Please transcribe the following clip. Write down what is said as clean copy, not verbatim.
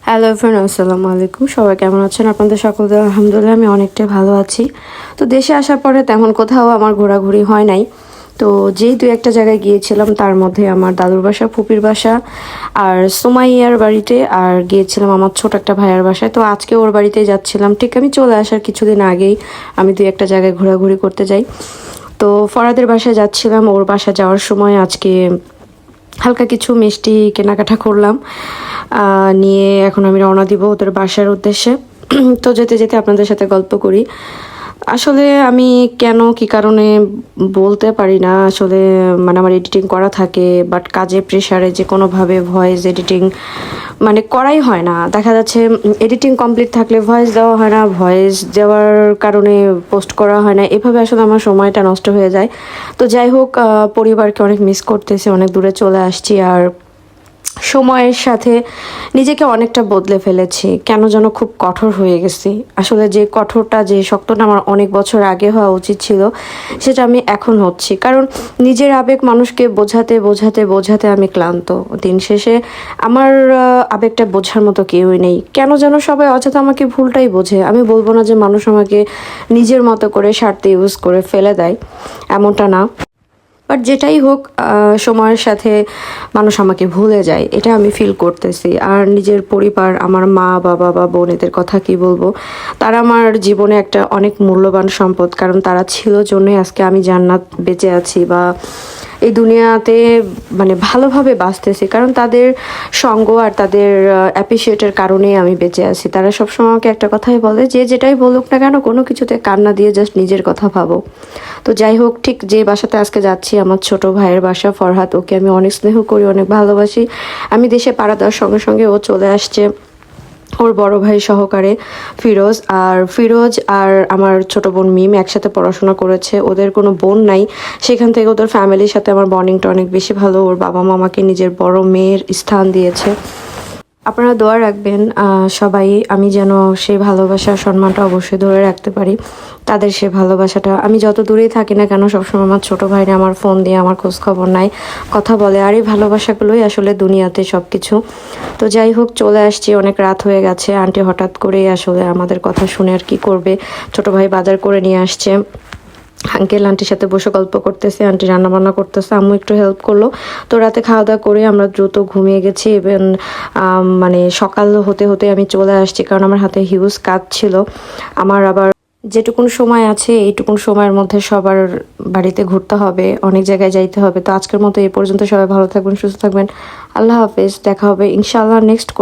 Hello everyone, আসসালামু আলাইকুম। সবাই কেমন আছেন? আপনাদের সকলদের আলহামদুলিল্লাহ আমি অনেকটাই ভালো আছি। তো দেশে আসার পরে তেমন কোথাও আমার ঘোরাঘুরি হয় নাই। তো যেই দু একটা জায়গায় গিয়েছিলাম তার মধ্যে আমার দাদুর বাসা, ফুপির বাসা আর সুমাইয়ার বাড়িতে, আর গিয়েছিলাম আমার ছোট একটা ভাইয়ার বাসায়। তো আজকে ওর বাড়িতেই যাচ্ছিলাম। ঠিক আমি চলে আসার কিছুদিন আগেই আমি দু একটা জায়গায় ঘোরাঘুরি করতে যাই। তো ফরাদের বাসায় যাচ্ছিলাম, ওর বাসা যাওয়ার সময় আজকে হালকা কিছু মিষ্টি কেনাকাটা করলাম, নিয়ে এখন আমি রওনা দিব ওদের বাসার উদ্দেশ্যে। তো যেতে যেতে আপনাদের সাথে গল্প করি। আসলে আমি কেন কি কারণে বলতে পারি না, আসলে মানে আমার এডিটিং করা থাকে, বাট কাজে প্রেশারে যে কোনোভাবে ভয়েস এডিটিং মানে করাই হয় না। দেখা যাচ্ছে এডিটিং কমপ্লিট থাকলে ভয়েস দেওয়া হয় না, ভয়েস দেওয়ার কারণে পোস্ট করা হয় না, এভাবে আসলে আমার সময়টা নষ্ট হয়ে যায়। তো যাই হোক, পরিবারকে অনেক মিস করতেছি, অনেক দূরে চলে আসছি, আর সময়ের সাথে নিজেকে অনেকটা বদলে ফেলেছি, কেন যেন খুব কঠোর হয়ে গেছি। আসলে যে কঠোরটা, যে শক্তটা আমার অনেক বছর আগে হওয়া উচিত ছিল, সেটা আমি এখন হচ্ছি। কারণ নিজের আবেগ মানুষকে বোঝাতে বোঝাতে বোঝাতে আমি ক্লান্ত। দিন শেষে আমার আবেগটা বোঝার মতো কেউই নেই। কেন যেন সবাই অযথা আমাকে ভুলটাই বোঝে। আমি বলবো না যে মানুষ আমাকে নিজের মতো করে স্বার্থে ইউজ করে ফেলে দেয়, এমনটা না। বাট যেটাই হোক, সময়ের সাথে মানুষ আমাকে ভুলে যায়, এটা আমি ফিল করতেছি। আর নিজের পরিবার, আমার মা বাবা বা বোন, এদের কথা কি বলবো, তারা আমার জীবনে একটা অনেক মূল্যবান সম্পদ। কারণ তারা ছিল জন্যই আজকে আমি জান্নাত বেঁচে আছি বা এই দুনিয়াতে মানে ভালোভাবে বাঁচতেছি। কারণ তাদের সঙ্গ আর তাদের অ্যাপ্রিসিয়েটের কারণেই আমি বেঁচে আছি। তারা সবসময় আমাকে একটা কথাই বলে, যে যেটাই বলুক না কেন, কোনো কিছুতে কান্না দিয়ে জাস্ট নিজের কথা ভাবো। তো যাই হোক, ঠিক যে বাসাতে আজকে যাচ্ছি, আমার ছোট ভাইয়ের বাসা ফরহাদ, ওকে আমি অনেক স্নেহ করি, অনেক ভালোবাসি। আমি দেশে পাড়া দেওয়ার সঙ্গে সঙ্গে ও চলে আসছে ওর বড় ভাই সহকারে, ফিরোজ। আর ফিরোজ আর আমার ছোট বোন মিম একসাথে পড়াশোনা করেছে, ওদের কোনো বোন নাই। সেখান থেকে ওদের ফ্যামিলির সাথে আমার বন্ডিংটা অনেক বেশি ভালো। ওর বাবা মা আমাকে নিজের বড় মেয়ের স্থান দিয়েছে। আপনারা দোয়া রাখবেন সবাই, আমি যেন সেই ভালোবাসা সম্মানটা অবশ্যই ধরে রাখতে পারি। তাদের সে ভালোবাসাটা, আমি যত দূরেই থাকি না কেন, সবসময় আমার ছোটো ভাইরা আমার ফোন দিয়ে আমার খোঁজ খবর নাই, কথা বলে। আর এই ভালোবাসাগুলোই আসলে দুনিয়াতে সব কিছু। তো যাই হোক, চলে আসছি, অনেক রাত হয়ে গেছে। আন্টি হঠাৎ করেই আসলে আমাদের কথা শুনে আর কি করবে, ছোটো ভাই বাজার করে নিয়ে আসছে। আঙ্কেল আন্টির সাথে বসে গল্প করতেছে, আন্টি রান্নাবান্না করতেছে, আম্মু একটু হেল্প করলো। তো রাতে খাওয়া দাওয়া করে আমরা দ্রুত ঘুমিয়ে গেছি। ইভেন মানে সকাল হতে হতে আমি চলে আসছি, কারণ আমার হাতে হিউজ কাজ ছিল। আমার আবার যেটুকুন সময় আছে, এইটুকুন সময়ের মধ্যে সবার বাড়িতে ঘুরতে হবে, অনেক জায়গায় যাইতে হবে। তো আজকের মতো এই পর্যন্ত। সবাই ভালো থাকবেন, সুস্থ থাকবেন। আল্লাহ হাফেজ, দেখা হবে ইনশাআল্লাহ নেক্সট